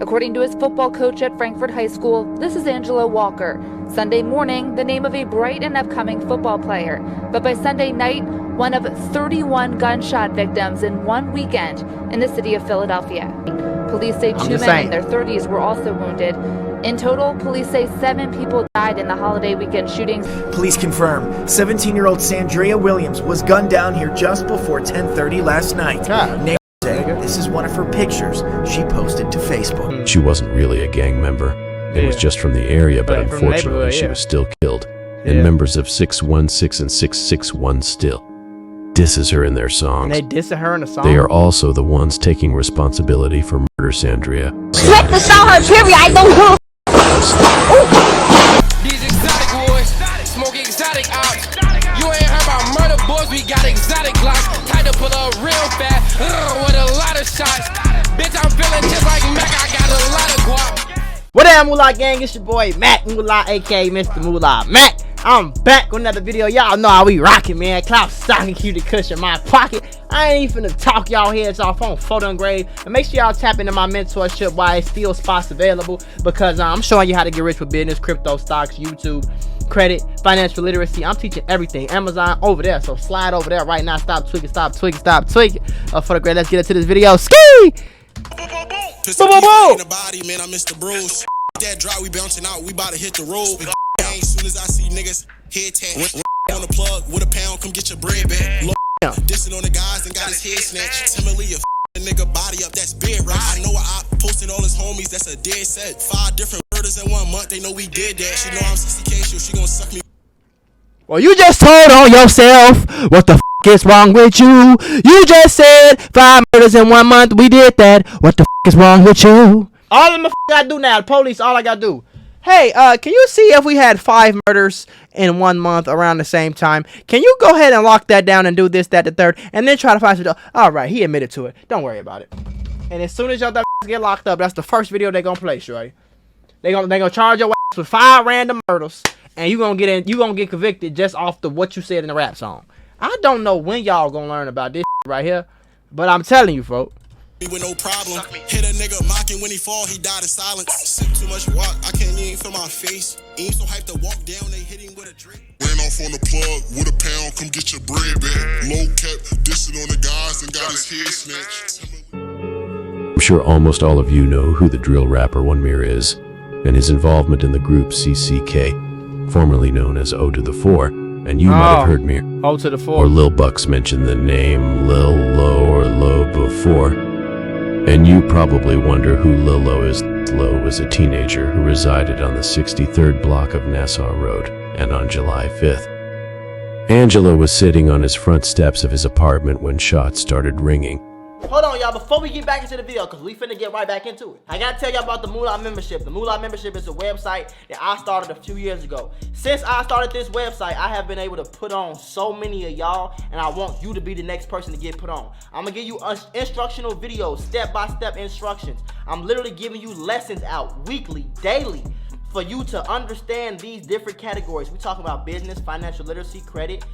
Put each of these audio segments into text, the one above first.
According to his football coach at Frankfort High School, this is Angelo Walker. Sunday morning, the name of a bright and upcoming football player. But by Sunday night, one of 31 gunshot victims in one weekend in the city of Philadelphia. Police say 2 men in their 30s were also wounded. In total, police say 7 people died in the holiday weekend shootings. Police confirm 17-year-old Sandrea Williams was gunned down here just before 10:30 last night. Neighbors say this is one of her pictures she posted to Facebook. She wasn't really a gang member. It was just from the area, but unfortunately she was still killed. And members of 616 and 661 still disses her in their songs. And they diss her in the song? They are also the ones taking responsibility for murder, Sandrea. Let the song her, period. I don't know. These exotic boys, smoke exotic ops. You ain't heard about murder boys, we got exotic glocks. Tied to pull up real fast, with a lot of shots. Bitch, I'm feeling just like Mac, I got a lot of guap. What up, Mula gang? It's your boy Mac Mula, aka Mr. Mula Mac. I'm back with another video. Y'all know how we rockin', man. Cloud stocking, cutie cushion in my pocket. I ain't even finna talk y'all heads off on photo engraved. And make sure y'all tap into my mentorship while it's still spots available, because I'm showing you how to get rich with business, crypto, stocks, YouTube, credit, financial literacy. I'm teaching everything. Amazon over there, so slide over there right now. Stop tweaking, stop tweaking, stop tweaking. For the great, let's get into this video. Ski! Pistol in the body, man, I Mr. Bruce. That dry, we bouncing out, we about to hit the road. As soon as I see niggas head tag on the plug with a pound, come get your bread back. Dissing on the guys and got his head snatched. Timidly a nigga body up, that's big, right? I know I posting all his homies, that's a dead set. 5 different murders in 1 month, they know we did that. She know I'm 60K, so she gonna suck me. Well, you just told on yourself. What the is wrong with you? You just said 5 murders in 1 month, we did that. What the is wrong with you? All of them I do now, the police, all I gotta do. Hey, can you see if we had 5 murders in 1 month around the same time? Can you go ahead and lock that down and do this, that, the third, and then try to find some... All right, he admitted to it. Don't worry about it. And as soon as y'all get locked up, that's the first video they gonna play, right? They gonna charge your ass with 5 random murders, and you gonna get convicted just off the what you said in the rap song. I don't know when y'all gonna learn about this right here, but I'm telling you, folks. With no problem, hit a nigga mocking when he fall, he died in silence. Sip too much walk, I can't even feel my face. Ain't so hyped to walk down, they hit him with a drink. Ran off on the plug with a pound, come get your bread back. Low cap, dissing on the guys and got his head snatched. I'm sure almost all of you know who the drill rapper One Mir is, and his involvement in the group CCK, formerly known as O to the 4, and you might have heard Mir O to the 4 or Lil Bucks mention the name Lil Low or Low before. And you probably wonder who Lil Low is. Low was a teenager who resided on the 63rd block of Nassau Road, and on July 5th, Angelo was sitting on his front steps of his apartment when shots started ringing. Hold on, y'all, before we get back into the video, because we finna get right back into it, I gotta tell y'all about the Mula membership. The Mula membership is a website that I started a few years ago. Since I started this website, I have been able to put on so many of y'all, and I want you to be the next person to get put on. I'm gonna give you instructional videos, step-by-step instructions. I'm literally giving you lessons out weekly, daily, for you to understand these different categories. We talking about business, financial literacy, credit,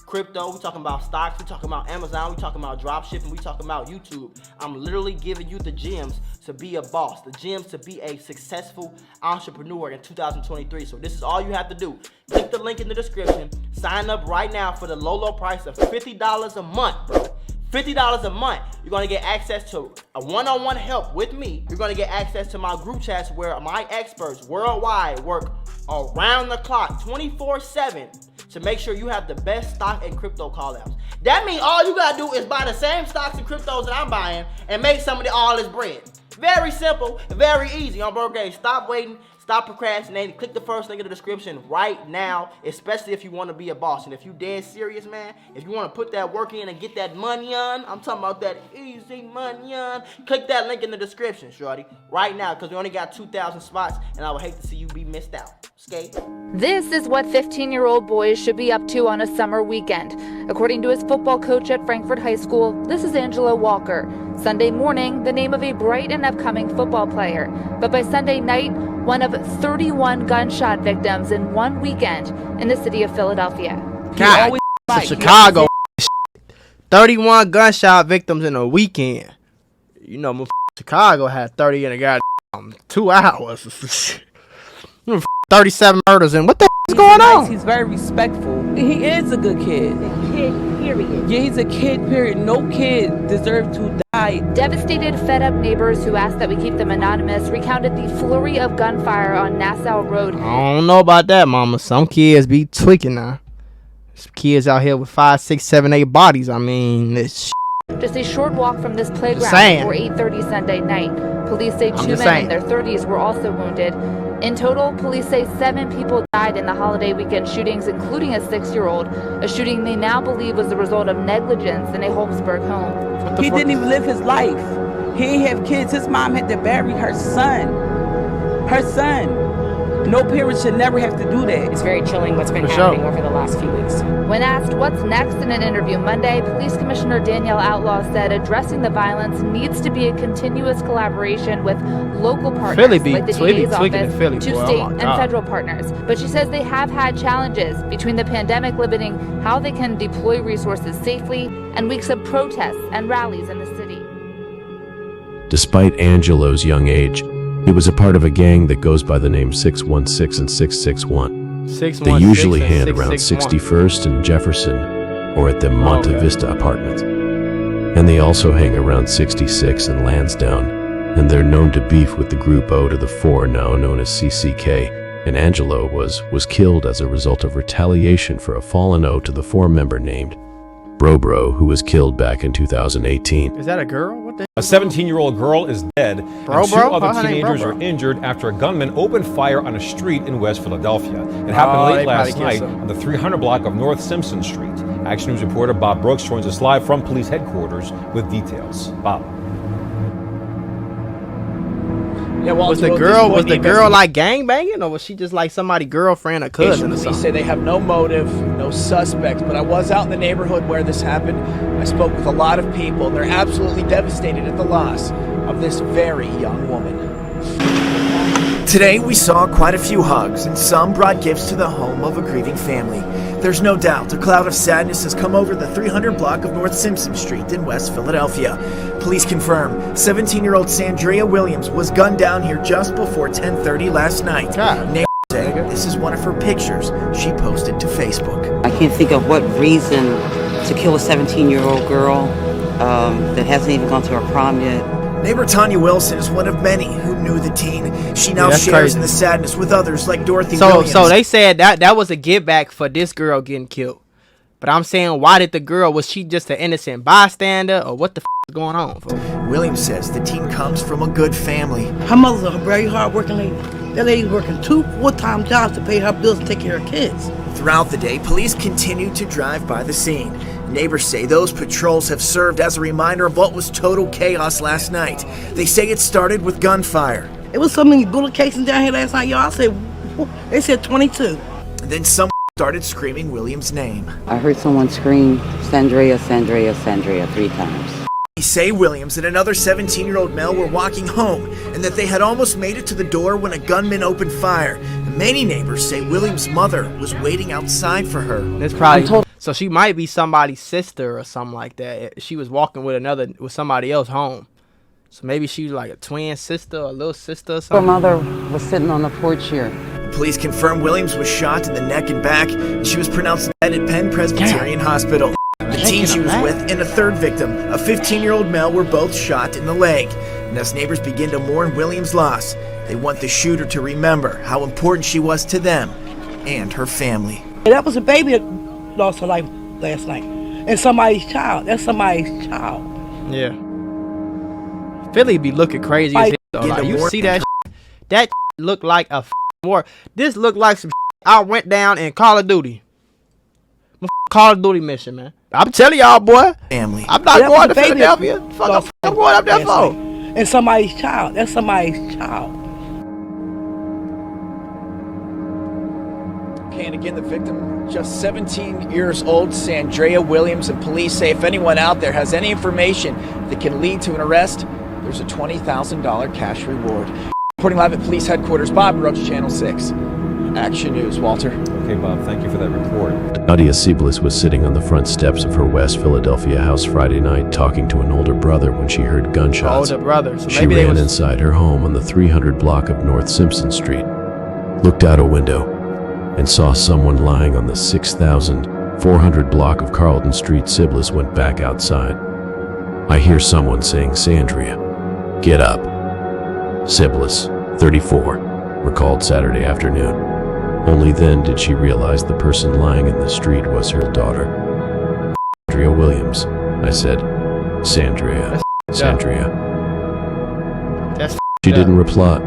crypto, we talking about stocks, we talking about Amazon, we talking about drop shipping, we talking about YouTube. I'm literally giving you the gems to be a boss, the gems to be a successful entrepreneur in 2023. So this is all you have to do. Click the link in the description, sign up right now for the low price of $50 a month, bro. $50 a month. You're gonna get access to a one-on-one help with me. You're gonna get access to my group chats where my experts worldwide work around the clock, 24/7, to make sure you have the best stock and crypto call-outs. That means all you gotta do is buy the same stocks and cryptos that I'm buying and make some of all this bread. Very simple, very easy. On bro, okay, stop waiting. Stop procrastinating. Click the first link in the description right now, especially if you want to be a boss. And if you dead serious, man, if you want to put that work in and get that money on, I'm talking about that easy money on, click that link in the description, shorty, right now, because we only got 2,000 spots, and I would hate to see you be missed out. Okay? This is what 15-year-old boys should be up to on a summer weekend. According to his football coach at Frankfort High School, this is Angelo Walker. Sunday morning, the name of a bright and upcoming football player. But by Sunday night, one of 31 gunshot victims in one weekend in the city of Philadelphia. God, Chicago. 31 gunshot victims in a weekend. You know, Chicago had 30 in a goddamn 2 hours. 37 murders and what the is going on? He's very respectful. He is a good kid. Period. Yeah, he's a kid, period. No kid deserves to die. Devastated, fed-up neighbors who asked that we keep them anonymous recounted the flurry of gunfire on Nassau Road. I don't know about that, mama. Some kids be tweaking now. Some kids out here with 5, 6, 7, 8 bodies. I mean, it's just a short walk from this playground before 8:30 Sunday night. Police say 2 men in their 30s were also wounded. In total, police say 7 people died in the holiday weekend shootings, including a 6-year-old, a shooting they now believe was the result of negligence in a Holmesburg home. He didn't even live his life. He didn't have kids. His mom had to bury her son. Her son. No parent should never have to do that. It's very chilling what's been happening over the last few weeks. When asked what's next in an interview Monday, Police Commissioner Danielle Outlaw said addressing the violence needs to be a continuous collaboration with local partners like the DA's office, 2 state and federal partners. But she says they have had challenges between the pandemic limiting how they can deploy resources safely and weeks of protests and rallies in the city. Despite Angelo's young age, he was a part of a gang that goes by the name 616 and 661. They usually hang around 61st and Jefferson or at the Monte Vista apartment. And they also hang around 66 and Lansdowne, and they're known to beef with the group O to the 4, now known as CCK, and Angelo was killed as a result of retaliation for a fallen O to the 4 member named Bro, who was killed back in 2018. Is that a girl? What the? A 17-year-old girl is dead, and 2 other teenagers are injured after a gunman opened fire on a street in West Philadelphia. It happened late last night on the 300 block of North Simpson Street. Action News reporter Bob Brooks joins us live from police headquarters with details. Bob. Yeah, was the girl like gang banging, or was she just like somebody girlfriend or cousin or something? Police say they have no motive, no suspects, but I was out in the neighborhood where this happened. I spoke with a lot of people. They're absolutely devastated at the loss of this very young woman. Today we saw quite a few hugs, and some brought gifts to the home of a grieving family. There's no doubt a cloud of sadness has come over the 300 block of North Simpson Street in West Philadelphia. Police confirm 17-year-old Sandrea Williams was gunned down here just before 10:30 last night. Neighbors say this is one of her pictures she posted to Facebook. I can't think of what reason to kill a 17-year-old girl that hasn't even gone to her prom yet. Neighbor Tanya Wilson is one of many who knew the teen. She now shares in the sadness with others like Dorothy Williams. So they said that was a give back for this girl getting killed. But I'm saying, why did the girl, was she just an innocent bystander, or what the is going on, folks? Williams says the teen comes from a good family. Her mother's a very hard-working lady. That lady's working 2 full-time jobs to pay her bills and take care of kids. Throughout the day, police continue to drive by the scene. Neighbors say those patrols have served as a reminder of what was total chaos last night. They say it started with gunfire. It was so many bullet casings down here last night, y'all. They said 22. And then someone started screaming Williams' name. I heard someone scream, Sandrea, Sandrea, Sandrea 3 times. They say Williams and another 17-year-old male were walking home and that they had almost made it to the door when a gunman opened fire. And many neighbors say Williams' mother was waiting outside for her. That's probably so she might be somebody's sister or something like that. She was walking with somebody else home. So maybe she was like a twin sister or a little sister or something. Her mother was sitting on the porch here. Police confirm Williams was shot in the neck and back, and she was pronounced dead at Penn Presbyterian Hospital. The teen she was with and a third victim, a 15-year-old male, were both shot in the leg. And as neighbors begin to mourn Williams' loss, they want the shooter to remember how important she was to them and her family. That was a baby that lost her life last night. And somebody's child. That's somebody's child. Yeah. Philly be looking crazy as hell. Like, you see that that look like a war. This look like some I went down in Call of Duty. Call of Duty mission, man. I'm telling y'all, boy. Family. I'm not going to Philadelphia. Fuck, I'm going up there for. And somebody's child. That's somebody's child. Okay, and again, the victim, just 17 years old, Sandrea Williams, and police say if anyone out there has any information that can lead to an arrest, there's a $20,000 cash reward. Reporting live at police headquarters, Bob Brooks, Channel 6. Action News, Walter. Okay, Bob, thank you for that report. Nadia Seiblis was sitting on the front steps of her West Philadelphia house Friday night talking to an older brother when she heard gunshots. Older brother. So she ran inside her home on the 300 block of North Simpson Street, looked out a window, and saw someone lying on the 6,400 block of Carlton Street. Seiblis went back outside. I hear someone saying, "Sandrea, get up." Seiblis, 34, recalled Saturday afternoon. Only then did she realize the person lying in the street was her daughter. Sandrea Williams, I said. Sandrea. Sandrea. She didn't reply.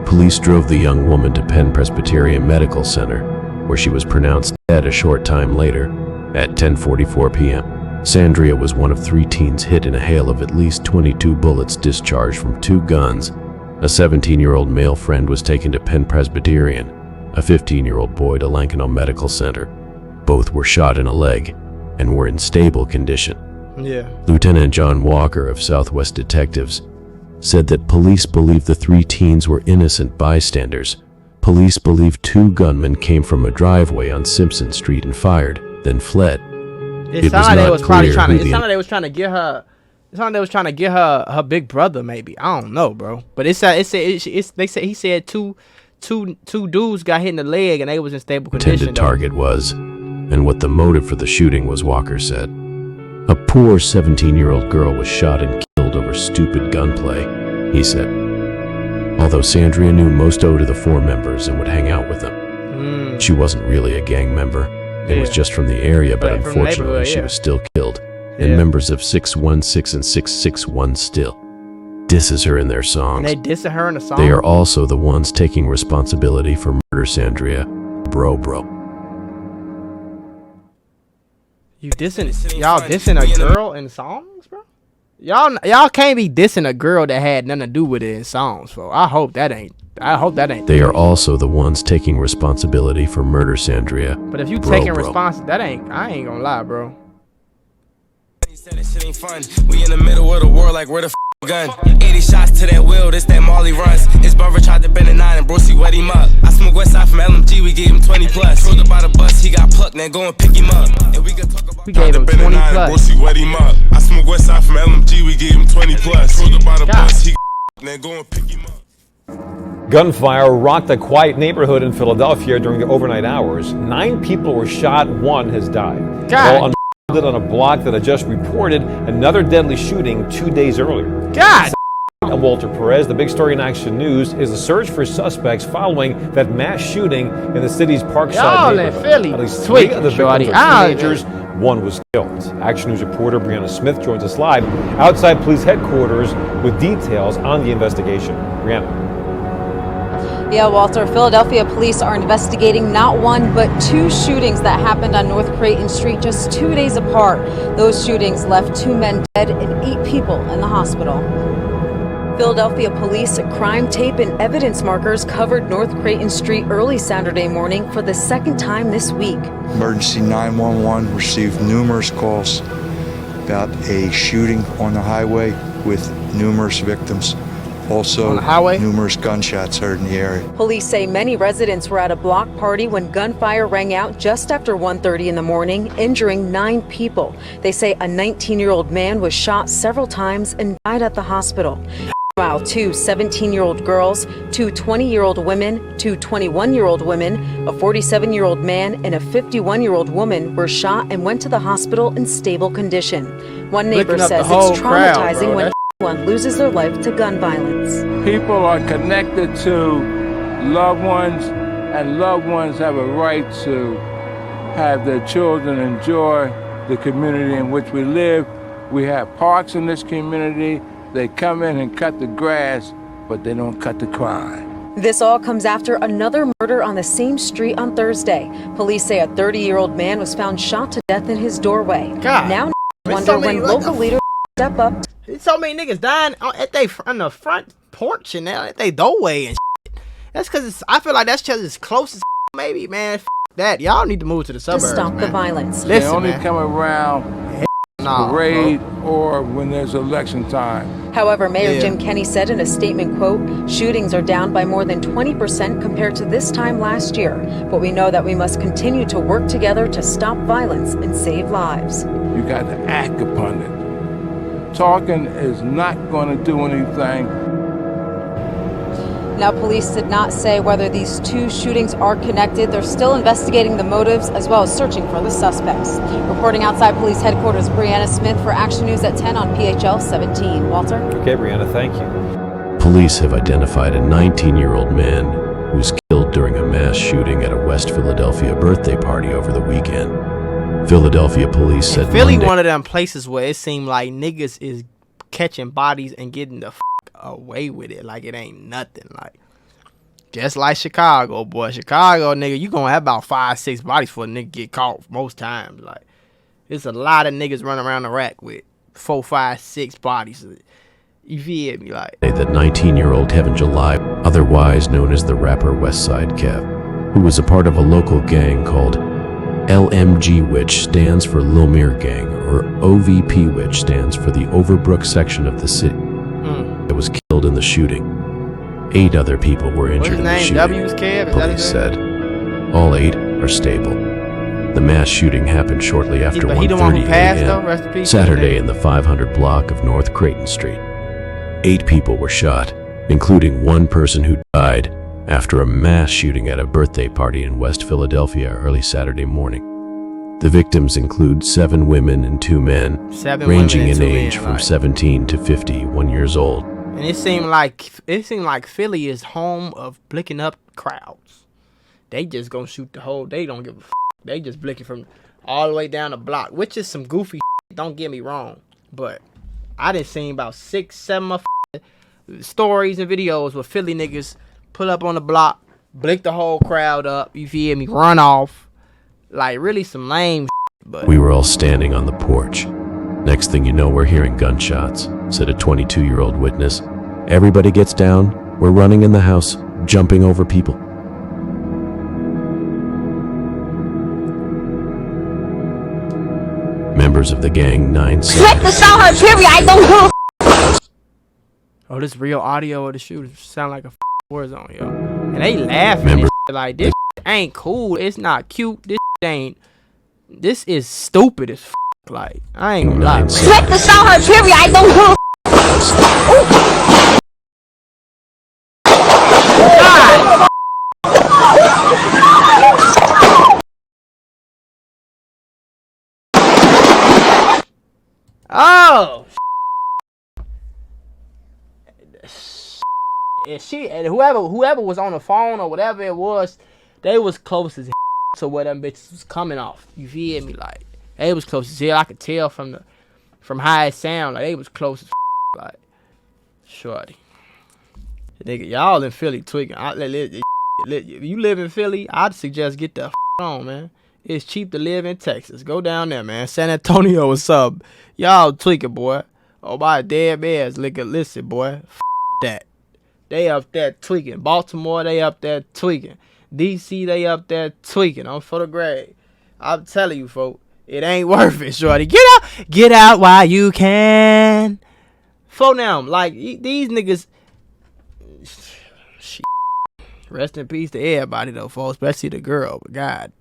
Police drove the young woman to Penn Presbyterian Medical Center, where she was pronounced dead a short time later, at 10:44 p.m. Sandrea was one of 3 teens hit in a hail of at least 22 bullets discharged from 2 guns. A 17-year-old male friend was taken to Penn Presbyterian, a 15-year-old boy to Lankenau Medical Center. Both were shot in a leg and were in stable condition. Yeah. Lieutenant John Walker of Southwest Detectives said that police believe the 3 teens were innocent bystanders. Police believe 2 gunmen came from a driveway on Simpson Street and fired, then fled. It sounded like they was probably trying to. It sounded like they was trying to get her. It sounded like they was trying to get her big brother, maybe. I don't know, bro. But they said he said two dudes got hit in the leg and they was in stable condition. Intended target was, and what the motive for the shooting was, Walker said. A poor 17-year-old girl was shot and killed over stupid gunplay, he said. Although Sandrea knew most to the 4 members and would hang out with them. She wasn't really a gang member and was just from the area, but unfortunately she was still killed. And members of 616 and 661 still disses her in their songs. And they dissing her in the song? They are also the ones taking responsibility for murder, Sandrea. Bro. Y'all dissing a girl in songs, bro? Y'all can't be dissing a girl that had nothing to do with it in songs, bro. I hope that ain't. They are also the ones taking responsibility for murder, Sandrea. But if you taking responsibility, I ain't gonna lie, bro. He said that shit ain't fun. We in the middle of the world like where the gun. 80 shots to that wheel, this that Molly runs. His brother tried to bend a 9 and Brucey wet him up. I smoke west side from LMG, we gave him 20 plus. Throw by the bus, he got plucked, now go and pick him up. And we can talk about we gave him 20 plus. Brucey wet him up. I smoke west side from LMG, we gave him 20 plus. Throw by the bus, he got now go and pick him up. Gunfire rocked a quiet neighborhood in Philadelphia during the overnight hours. 9 people were shot, 1 has died. All unfolded on a block that had just reported another deadly shooting 2 days earlier. I'm Walter Perez. The big story in Action News is the search for suspects following that mass shooting in the city's Parkside neighborhood. Philly. At least 3 of the victims are teenagers. 1 was killed. Action News reporter Brianna Smith joins us live outside police headquarters with details on the investigation. Brianna. Yeah, Walter, Philadelphia police are investigating not 1 but 2 shootings that happened on North Creighton Street just 2 days apart. Those shootings left 2 men dead and 8 people in the hospital. Philadelphia police crime tape and evidence markers covered North Creighton Street early Saturday morning for the 2nd time this week. Emergency 911 received numerous calls about a shooting on the highway with numerous victims. Also, numerous gunshots heard in the area. Police say many residents were at a block party when gunfire rang out just after 1:30 in the morning, injuring 9 people. They say a 19-year-old man was shot several times and died at the hospital. While 2 17-year-old girls, 2 20-year-old women, 2 21-year-old women, a 47-year-old man, and a 51-year-old woman were shot and went to the hospital in stable condition. One neighbor says it's traumatizing when one loses their life to gun violence. People are connected to loved ones, and loved ones have a right to have their children enjoy the community in which we live. We have parks in this community. They come in and cut the grass, but they don't cut the crime. This all comes after another murder on the same street on Thursday. Police say a 30-year-old man was found shot to death in his doorway. Now wonder when local leaders step up. So many niggas dying at on the front porch and at they doorway and shit. That's because I feel like that's just as close as maybe, man. That y'all need to move to the suburbs. To stop the violence. They only come around parade or when there's election time. However, Mayor Jim Kenney said in a statement, quote, shootings are down by more than 20% compared to this time last year. But we know that we must continue to work together to stop violence and save lives. You got to act upon it. Talking is not going to do anything. Now, police did not say whether these two shootings are connected. They're still investigating the motives as well as searching for the suspects. Reporting outside police headquarters, Brianna Smith for Action News at 10 on PHL 17. Walter? Okay, Brianna, thank you. Police have identified a 19-year-old man who was killed during a mass shooting at a West Philadelphia birthday party over the weekend. Philadelphia police said Philly Monday, one of them places where it seemed like niggas is catching bodies and getting the f away with it like it ain't nothing. Like just like Chicago, boy. Chicago, nigga, you gonna have about 5-6 bodies for a nigga get caught most times. Like there's a lot of niggas running around the rack with 4, 5, 6 bodies. You feel me? Like that 19-year-old Kevin July, otherwise known as the rapper Westside Kev, who was a part of a local gang called LMG, which stands for Lil Mir Gang, or OVP, which stands for the Overbrook section of the city, that was killed in the shooting. 8 other people were injured in the shooting, police said. All 8 are stable. The mass shooting happened shortly after 1:30 a.m. Saturday in the 500 block of North Creighton Street. 8 people were shot, including one person who died after a mass shooting at a birthday party in West Philadelphia early Saturday morning. The victims include 7 women and 2 men, ranging in age from 17 to 51 years old. And it seemed like Philly is home of blicking up crowds. They just gonna shoot the whole. They don't give a f. They just blicking from all the way down the block, which is some goofy shit, don't get me wrong. But I done seen about 6, 7 stories and videos where Philly niggas pull up on the block, blick the whole crowd up, you feel me, run off. Like really some lame shit, but we were all standing on the porch. Next thing you know, we're hearing gunshots, said a 22-year-old witness. Everybody gets down. We're running in the house, jumping over people. Members of the gang 9 said, Let the sound her, period. I don't know. Oh, this real audio of the shooter sound like a war zone, yo. And they laughing and shit like this ain't cool. It's not cute. This is stupid as f. Like, I ain't gonna lie. Let the sound her, period. I don't know. Oh, and whoever was on the phone or whatever it was, they was close as to where them bitches was coming off. You feel me? Like they was close as hell. I could tell from how it sound. Like they was close as like shorty. Nigga, y'all in Philly tweaking. If you live in Philly, I'd suggest get the on, man. It's cheap to live in Texas. Go down there, man. San Antonio, what's up? Y'all tweaking, boy. Oh, my dead bears. Listen, boy. That. They up there tweaking. Baltimore, they up there tweaking. DC, they up there tweaking. I'm for the grade. I'm telling you, folks, it ain't worth it, shorty. Get out while you can. For now, like, these niggas. Shit. Rest in peace to everybody, though, folks. Especially the girl. But God